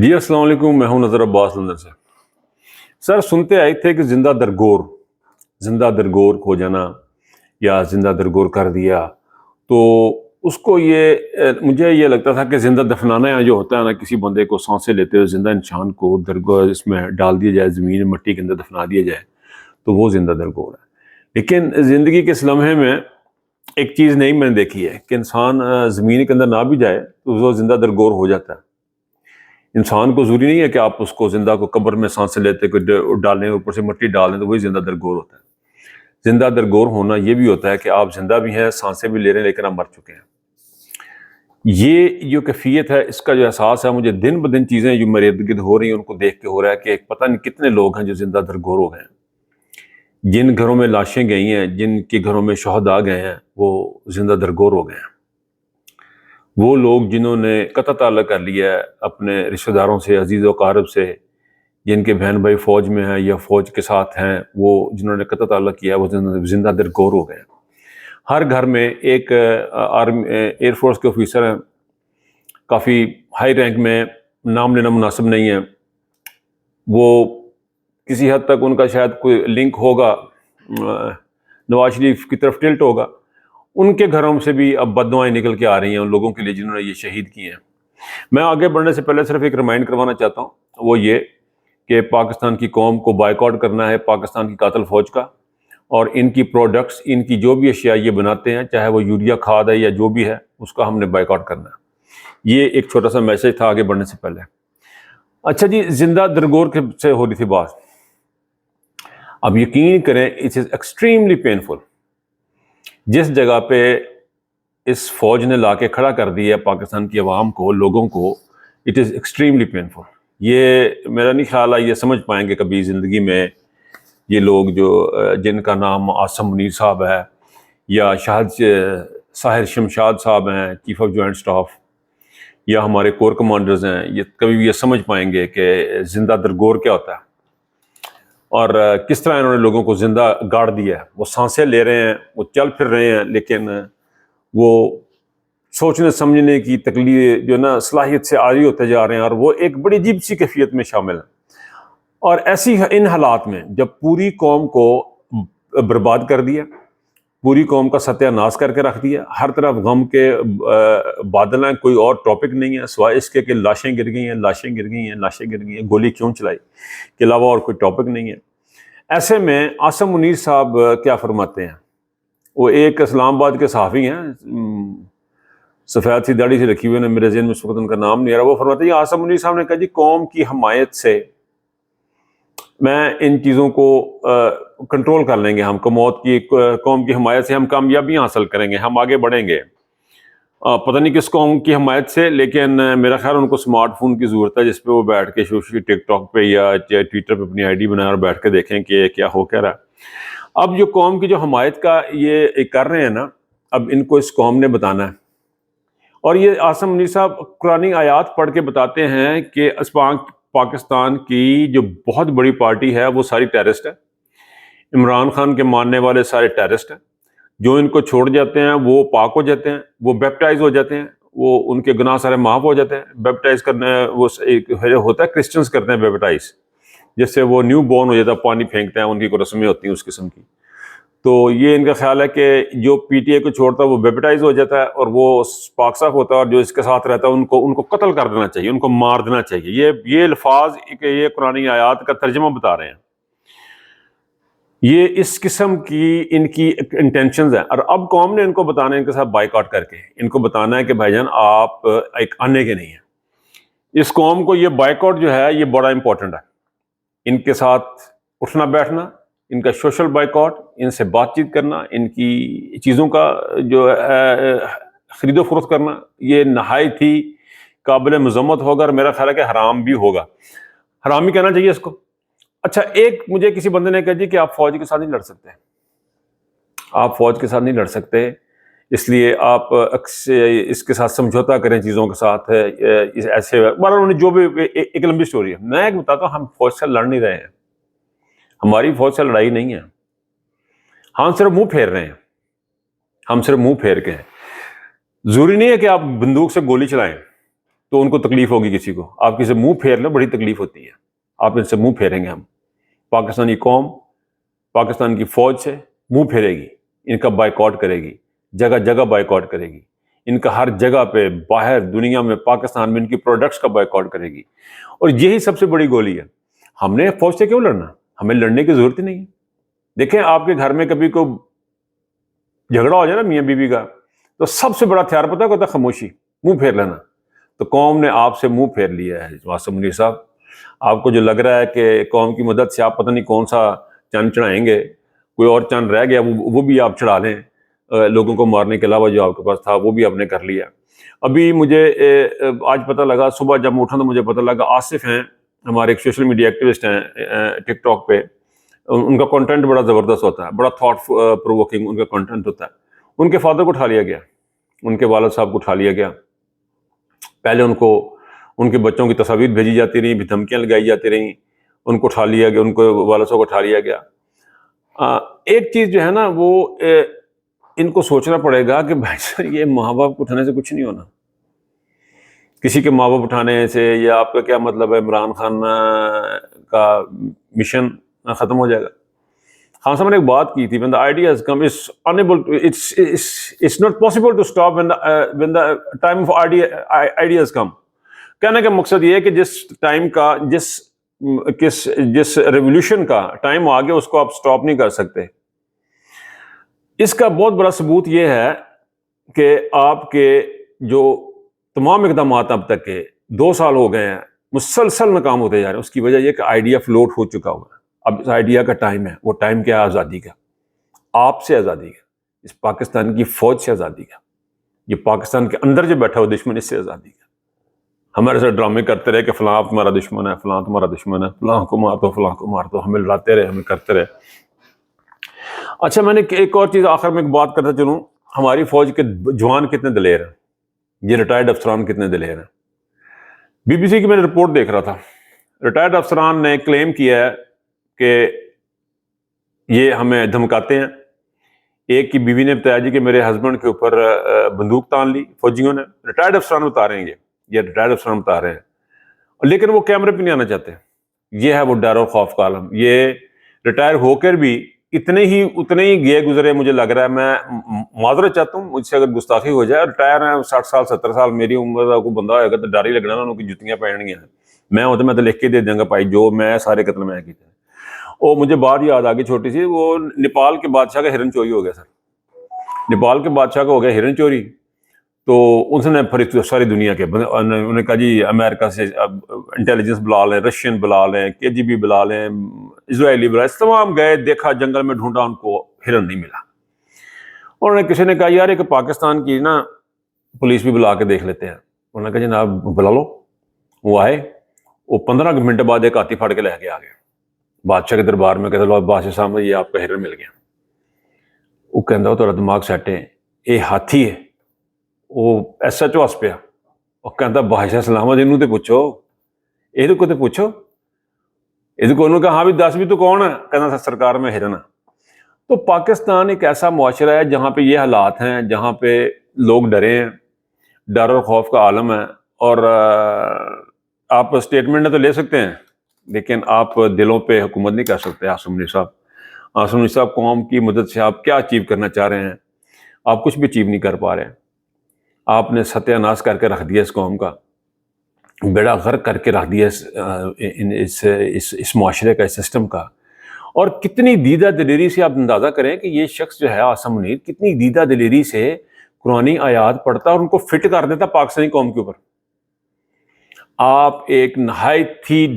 جی السلام علیکم، میں ہوں نظر عباس لندن سے۔ سر سنتے آئے تھے کہ زندہ درگور کھو جانا یا زندہ درگور کر دیا، تو اس کو مجھے یہ لگتا تھا کہ زندہ دفنانا جو ہوتا ہے نا، کسی بندے کو سانسیں لیتے ہوئے زندہ انسان کو درگور اس میں ڈال دیا جائے، زمین مٹی کے اندر دفنا دیا جائے، تو وہ زندہ درگور ہے۔ لیکن زندگی کے اس لمحے میں ایک چیز نئی میں نے دیکھی ہے کہ انسان زمین کے اندر نہ بھی جائے تو وہ زندہ درگور ہو جاتا ہے۔ انسان کو ضروری نہیں ہے کہ آپ اس کو زندہ کو قبر میں سانسیں لیتے کوئی ڈالیں، اوپر سے مٹی ڈال دیں تو وہی زندہ درگور ہوتا ہے۔ زندہ درگور ہونا یہ بھی ہوتا ہے کہ آپ زندہ بھی ہیں، سانسیں بھی لے رہے ہیں، لیکن آپ مر چکے ہیں۔ یہ جو کیفیت ہے، اس کا جو احساس ہے، مجھے دن بدن چیزیں جو میرے ارد گرد ہو رہی ہیں ان کو دیکھ کے ہو رہا ہے کہ پتہ نہیں کتنے لوگ ہیں جو زندہ درگور ہو گئے ہیں۔ جن گھروں میں لاشیں گئی ہیں، جن کے گھروں میں شہداء گئے ہیں، وہ زندہ درگور ہو گئے ہیں۔ وہ لوگ جنہوں نے قطع تعلق کر لیا ہے اپنے رشتہ داروں سے، عزیز و اقارب سے، جن کے بہن بھائی فوج میں ہیں یا فوج کے ساتھ ہیں، وہ جنہوں نے قطع تعلق کیا ہے وہ زندہ درگور ہو گئے ہیں۔ ہر گھر میں ایک ایئر فورس کے آفیسر ہیں، کافی ہائی رینک میں، نام لینا مناسب نہیں ہے، وہ کسی حد تک ان کا شاید کوئی لنک ہوگا، نواز شریف کی طرف ٹلٹ ہوگا۔ ان کے گھروں سے بھی اب بددعائیں نکل کے آ رہی ہیں ان لوگوں کے لیے جنہوں نے یہ شہید کیے ہیں۔ میں آگے بڑھنے سے پہلے صرف ایک ریمائنڈ کروانا چاہتا ہوں، وہ یہ کہ پاکستان کی قوم کو بائیکاٹ کرنا ہے پاکستان کی قاتل فوج کا، اور ان کی پروڈکٹس، ان کی جو بھی اشیاء یہ بناتے ہیں، چاہے وہ یوریا کھاد ہے یا جو بھی ہے، اس کا ہم نے بائیکاٹ کرنا ہے۔ یہ ایک چھوٹا سا میسج تھا آگے بڑھنے سے پہلے۔ اچھا جی، زندہ درگور سے ہو رہی تھی بات۔ اب یقین کریں، اٹ از ایکسٹریملی پینفل۔ جس جگہ پہ اس فوج نے لا کے کھڑا کر دیا ہے پاکستان کی عوام کو، لوگوں کو، اٹ از ایکسٹریملی پینفل۔ یہ میرا نہیں خیال ہے یہ سمجھ پائیں گے کبھی زندگی میں یہ لوگ جو جن کا نام عاصم منیر صاحب ہے، یا ساحر شمشاد صاحب ہیں، چیف آف جوائنٹ سٹاف، یا ہمارے کور کمانڈرز ہیں، یہ کبھی بھی یہ سمجھ پائیں گے کہ زندہ درگور کیا ہوتا ہے اور کس طرح انہوں نے لوگوں کو زندہ گاڑ دیا ہے۔ وہ سانسیں لے رہے ہیں، وہ چل پھر رہے ہیں، لیکن وہ سوچنے سمجھنے کی تکلیف جو نا صلاحیت سے عاری ہوتے جا رہے ہیں، اور وہ ایک بڑی عجیب سی کیفیت میں شامل ہیں۔ اور ان حالات میں جب پوری قوم کو برباد کر دیا، پوری قوم کا ستیہ ناش کر کے رکھ دیا، ہر طرف غم کے بادل ہیں، کوئی اور ٹاپک نہیں ہے سوائے اس کے کہ لاشیں گر گئی ہیں، لاشیں گر گئی ہیں، لاشیں گر گئی ہیں، گولی کیوں چلائی کے علاوہ اور کوئی ٹاپک نہیں ہے۔ ایسے میں عاصم منیر صاحب کیا فرماتے ہیں؟ وہ ایک اسلام آباد کے صحافی ہیں، سفید سی داڑھی سے رکھی ہوئے نے، میرے ذہن میں اس وقت ان کا نام نہیں آ رہا۔ وہ فرماتے ہیں عاصم منیر صاحب نے کہا جی قوم کی حمایت سے میں ان چیزوں کو کنٹرول کر لیں گے، ہم قوم کی حمایت سے ہم کامیابیاں حاصل کریں گے، ہم آگے بڑھیں گے۔ پتہ نہیں کس قوم کی حمایت سے، لیکن میرا خیال ان کو سمارٹ فون کی ضرورت ہے جس پہ وہ بیٹھ کے ٹک ٹاک پہ یا ٹویٹر پہ اپنی آئی ڈی بنائیں اور بیٹھ کے دیکھیں کہ کیا ہو کیا رہا ہے۔ اب جو قوم کی جو حمایت کا یہ کر رہے ہیں نا، اب ان کو اس قوم نے بتانا ہے۔ اور یہ عاصم منیر صاحب قرآنی آیات پڑھ کے بتاتے ہیں کہ پاکستان کی جو بہت بڑی پارٹی ہے وہ ساری ٹیررسٹ ہے، عمران خان کے ماننے والے سارے ٹیررسٹ ہیں، جو ان کو چھوڑ جاتے ہیں وہ پاک ہو جاتے ہیں، وہ بیپٹائز ہو جاتے ہیں، وہ ان کے گناہ سارے معاف ہو جاتے ہیں۔ بیپٹائز کرنا وہ ایک ہوتا ہے، کرسچنز کرتے ہیں بیپٹائز، جس سے وہ نیو بورن ہو جاتا ہے، پانی پھینکتے ہیں، ان کی کوئی رسمیں ہوتی ہیں اس قسم کی۔ تو یہ ان کا خیال ہے کہ جو پی ٹی اے کو چھوڑتا ہے وہ بیپٹائز ہو جاتا ہے اور وہ پاک صاف ہوتا ہے، اور جو اس کے ساتھ رہتا ہے ان کو قتل کر دینا چاہیے، ان کو مار دینا چاہیے۔ یہ الفاظ یہ قرآنی آیات کا ترجمہ بتا رہے ہیں۔ یہ اس قسم کی ان کی انٹینشنز ہیں، اور اب قوم نے ان کو بتانا ہے، ان کے ساتھ بائیکاٹ کر کے ان کو بتانا ہے کہ بھائی جان آپ ایک آنے کے نہیں ہیں۔ اس قوم کو یہ بائیکاٹ جو ہے یہ بڑا امپورٹنٹ ہے، ان کے ساتھ اٹھنا بیٹھنا، ان کا سوشل بائیکاٹ، ان سے بات چیت کرنا، ان کی چیزوں کا جو خرید و فروخت کرنا، یہ نہایت ہی قابل مذمت ہوگا، اور میرا خیال ہے کہ حرام بھی ہوگا، حرام ہی کہنا چاہیے اس کو۔ اچھا، ایک مجھے کسی بندے نے کہا جی کہ آپ فوج کے ساتھ نہیں لڑ سکتے، آپ فوج کے ساتھ نہیں لڑ سکتے، اس لیے آپ اس کے ساتھ سمجھوتا کریں چیزوں کے ساتھ، ایسے انہوں نے جو بھی ایک لمبی سٹوری ہے۔ میں ایک بتاتا ہوں، ہم فوج سے لڑ نہیں رہے ہیں، ہماری فوج سے لڑائی نہیں ہے، ہم صرف منہ پھیر رہے ہیں، ہم صرف منہ پھیر کے ہیں۔ ضروری نہیں ہے کہ آپ بندوق سے گولی چلائیں، تو ان کو تکلیف ہوگی، کسی کو آپ کسی سے منہ پھیر لیں بڑی تکلیف ہوتی ہے، آپ ان سے منہ پھیریں گے ہم، پاکستانی قوم پاکستان کی فوج سے منہ پھیرے گی، ان کا بائیکاٹ کرے گی، جگہ جگہ بائیکاٹ کرے گی، ان کا ہر جگہ پہ باہر دنیا میں پاکستان میں ان کی پروڈکٹس کا بائیکاٹ کرے گی، اور یہی سب سے بڑی گولی ہے۔ ہم نے فوج سے کیوں لڑنا؟ ہمیں لڑنے کی ضرورت ہی نہیں ہے۔ دیکھیں آپ کے گھر میں کبھی کو جھگڑا ہو جائے نا میاں بیوی کا، تو سب سے بڑا ہتھیار پتہ ہوتا ہے خاموشی، منہ پھیر لینا۔ تو قوم نے آپ سے منہ پھیر لیا ہے عاصم منیر صاحب۔ آپ کو جو لگ رہا ہے کہ قوم کی مدد سے آپ پتہ نہیں کون سا چند چڑھائیں گے، کوئی اور چند رہ گیا وہ بھی آپ چڑھا لیں، لوگوں کو مارنے کے علاوہ جو آپ کے پاس تھا وہ بھی آپ نے کر لیا۔ ابھی مجھے آج پتہ لگا، صبح جب میں اٹھا تو مجھے پتہ لگا آصف ہیں ہمارے ایک سوشل میڈیا ایکٹیوسٹ ہیں ٹک ٹاک پہ، ان کا کنٹینٹ بڑا زبردست ہوتا ہے، بڑا تھاٹ پرووکنگ ان کا کنٹینٹ ہوتا ہے۔ ان کے فادر کو اٹھا لیا گیا، ان کے والد صاحب کو اٹھا لیا گیا، پہلے ان کو ان کے بچوں کی تصاویر بھیجی جاتی رہیں، دھمکیاں لگائی جاتی رہیں، ان کو اٹھا لیا گیا، ان کو والد صاحب کو اٹھا لیا گیا۔ ایک چیز جو ہے نا وہ ان کو سوچنا پڑے گا کہ بھائی صاحب یہ ماں باپ کو اٹھانے سے کچھ نہیں ہونا، کسی کے ماں باپ اٹھانے سے، یا آپ کا کیا مطلب ہے عمران خان کا مشن ختم ہو جائے گا؟ خان صاحب نے ایک بات کی تھی، when the idea has come, it's unable to, it's not possible to stop when the time of ideas come. کہنے کا مقصد یہ ہے کہ جس ٹائم کا جس ریولیوشن کا ٹائم آ گیا اس کو آپ سٹاپ نہیں کر سکتے۔ اس کا بہت بڑا ثبوت یہ ہے کہ آپ کے جو تمام اقدامات اب تک کے 2 سال ہو گئے ہیں مسلسل ناکام ہوتے جا رہے ہیں، اس کی وجہ یہ کہ آئیڈیا فلوٹ ہو چکا ہوا ہے۔ اب اس آئیڈیا کا ٹائم ہے، وہ ٹائم کیا ہے؟ آزادی کا، آپ سے آزادی کا، اس پاکستان کی فوج سے آزادی کا، یہ پاکستان کے اندر جو بیٹھا ہوا دشمن، اس سے آزادی کا۔ ہمارے ساتھ ڈرامے کرتے رہے کہ فلاں تمہارا دشمن ہے، فلاں تمہارا دشمن ہے، فلاں کو مار دو، فلاں کو مار دو، ہمیں لڑاتے رہے، ہمیں کرتے رہے۔ اچھا، میں نے ایک اور چیز آخر میں ایک بات کرتا چلوں، ہماری فوج کے جوان کتنے دلیر ہیں، یہ ریٹائرڈ افسران کتنے دلیر ہیں۔ بی بی سی کی میں نے رپورٹ دیکھ رہا تھا، ریٹائرڈ افسران نے کلیم کیا ہے کہ یہ ہمیں دھمکاتے ہیں۔ ایک کی بیوی نے بتایا جی کہ میرے ہسبینڈ کے اوپر بندوق تان لی فوجیوں نے، ریٹائرڈ افسران بتا رہے ہیں، یہ ریٹائرڈ افسران بتا رہے ہیں، لیکن وہ کیمرے پہ نہیں آنا چاہتے۔ یہ ہے وہ ڈر اور خوف کا عالم۔ یہ ریٹائر ہو کر بھی اتنے ہی گئے گزرے، مجھے لگ رہا ہے، میں معذرت چاہتا ہوں مجھ سے اگر گستاخی ہو جائے، ریٹائر ہیں 60 سال 70 سال، میری عمر کا کوئی بندہ ہوئے گا تو ڈر ہی لگنا نا، ان کی جتیاں پہننیاں ہیں۔ میں تو لکھ کے دے دیں گا بھائی، جو میں سارے قتل میں کیتے ہیں۔ اور مجھے بات یاد آ گئی چھوٹی سی، وہ نیپال کے بادشاہ کا ہرن چوری ہو گیا سر، نیپال کے بادشاہ کا ہو گیا ہرن چوری، تو اس نے پھر ساری دنیا کے انہوں نے کہا جی امریکہ سے انٹیلیجنس بلا لیں، رشین بلا لیں، KGB بلا لیں، اسرائیلی بلا لیں، تمام گئے، دیکھا جنگل میں ڈھونڈا، ان کو ہرن نہیں ملا۔ انہوں نے کسی نے کہا یار ایک پاکستان کی نا پولیس بھی بلا کے دیکھ لیتے ہیں، انہوں نے کہا جناب بلا لو۔ وہ آئے، وہ 15 منٹ بعد ایک ہاتھی پھاڑ کے لے کے آ گئے بادشاہ کے دربار میں، کہتے لو بادشاہ صاحب یہ آپ کا ہرن مل گیا۔ وہ کہندا تھوڑا دماغ سیٹ ہے، یہ ہاتھی ہے، وہ SHO ہس پیا، وہ کہندا بادشاہ سلامت انہوں تے پوچھو، یہ کو تے پوچھو، یہ کو انہوں نے کہا ہاں بھی دس بھی تو کون ہے، کہنا سرکار میں ہرن ہے۔ تو پاکستان ایک ایسا معاشرہ ہے جہاں پہ یہ حالات ہیں، جہاں پہ لوگ ڈرے ہیں، ڈر اور خوف کا عالم ہے، اور آپ اسٹیٹمنٹ تو لے سکتے ہیں لیکن آپ دلوں پہ حکومت نہیں کر سکتے۔ عاصم منیر صاحب قوم کی مدد سے آپ کیا اچیو کرنا چاہ رہے ہیں؟ آپ کچھ بھی اچیو نہیں کر پا رہے ہیں۔ آپ نے ستیہ ناش کر کے رکھ دیا اس قوم کا، بیڑا غرق کر کے رکھ دیا اس معاشرے کا، اس سسٹم کا۔ اور کتنی دیدہ دلیری سے آپ اندازہ کریں کہ یہ شخص جو ہے عاصم منیر کتنی دیدہ دلیری سے قرآنی آیات پڑھتا اور ان کو فٹ کر دیتا پاکستانی قوم کے اوپر۔ آپ ایک نہایت ہی،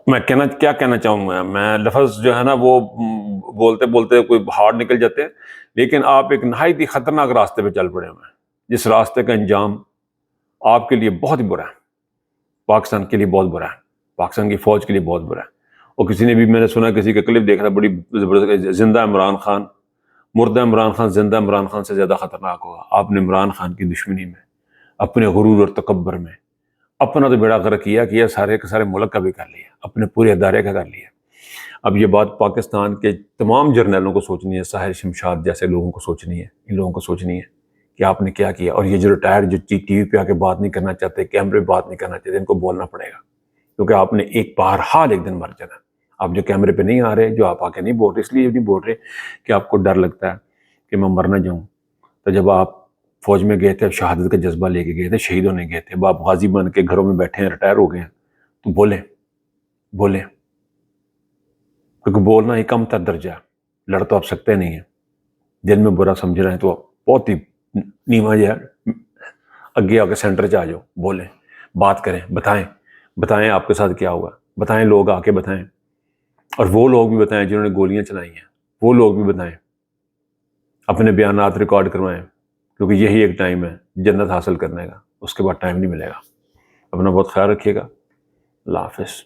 میں کیا کہنا چاہوں گا، میں لفظ جو ہے نا وہ بولتے بولتے کوئی ہارڈ نکل جاتے ہیں، لیکن آپ ایک نہایت ہی خطرناک راستے پہ چل پڑے ہوئے ہیں، جس راستے کا انجام آپ کے لیے بہت ہی برا ہے، پاکستان کے لیے بہت برا ہے، پاکستان کی فوج کے لیے بہت برا ہے۔ اور کسی نے بھی، میں نے سنا کسی کا کلپ دیکھ رہا بڑی زبردست، زندہ عمران خان، مردہ عمران خان زندہ عمران خان سے زیادہ خطرناک ہوگا۔ آپ نے عمران خان کی دشمنی میں، اپنے غرور اور تکبر میں اپنا تو بیڑا غرق کیا سارے کے سارے ملک کا بھی کر لیا، اپنے پورے ادارے کا کر لیا۔ اب یہ بات پاکستان کے تمام جرنیلوں کو سوچنی ہے، ساحر شمشاد جیسے لوگوں کو سوچنی ہے، ان لوگوں کو سوچنی ہے کہ آپ نے کیا کیا. اور یہ جو ریٹائرڈ جو ٹی وی پہ آ کے بات نہیں کرنا چاہتے, کیمرے پہ بات نہیں کرنا چاہتے, ان کو بولنا پڑے گا, کیونکہ آپ نے ایک بہرحال ایک دن مر جانا. آپ جو کیمرے پہ نہیں آ رہے, جو آپ آ کے نہیں بول رہے, اس لیے نہیں بول رہے کہ آپ کو ڈر لگتا ہے کہ میں مر نہ جاؤں. تو جب آپ فوج میں گئے تھے, شہادت کا جذبہ لے کے گئے تھے, شہید ہونے گئے تھے, اب آپ غازی بن کے گھروں میں بیٹھے ہیں, ریٹائر ہو گئے ہیں, تو بولیں, کیونکہ بولنا ہی کم تر درجہ ہے. لڑ تو آپ سکتے نہیں ہیں. دل میں برا سمجھ رہے ہیں تو بہت ہی نیواں جو ہے اگے آ کے سینٹر آ جاؤ, بولیں, بات کریں, بتائیں آپ کے ساتھ کیا ہوا, بتائیں, لوگ آ کے بتائیں, اور وہ لوگ بھی بتائیں جنہوں نے گولیاں چلائی ہیں, وہ لوگ بھی بتائیں, اپنے بیانات ریکارڈ کروائیں, کیونکہ یہی ایک ٹائم ہے جنت حاصل کرنے کا, اس کے بعد ٹائم نہیں ملے گا. اپنا بہت خیال رکھیے گا. اللہ حافظ.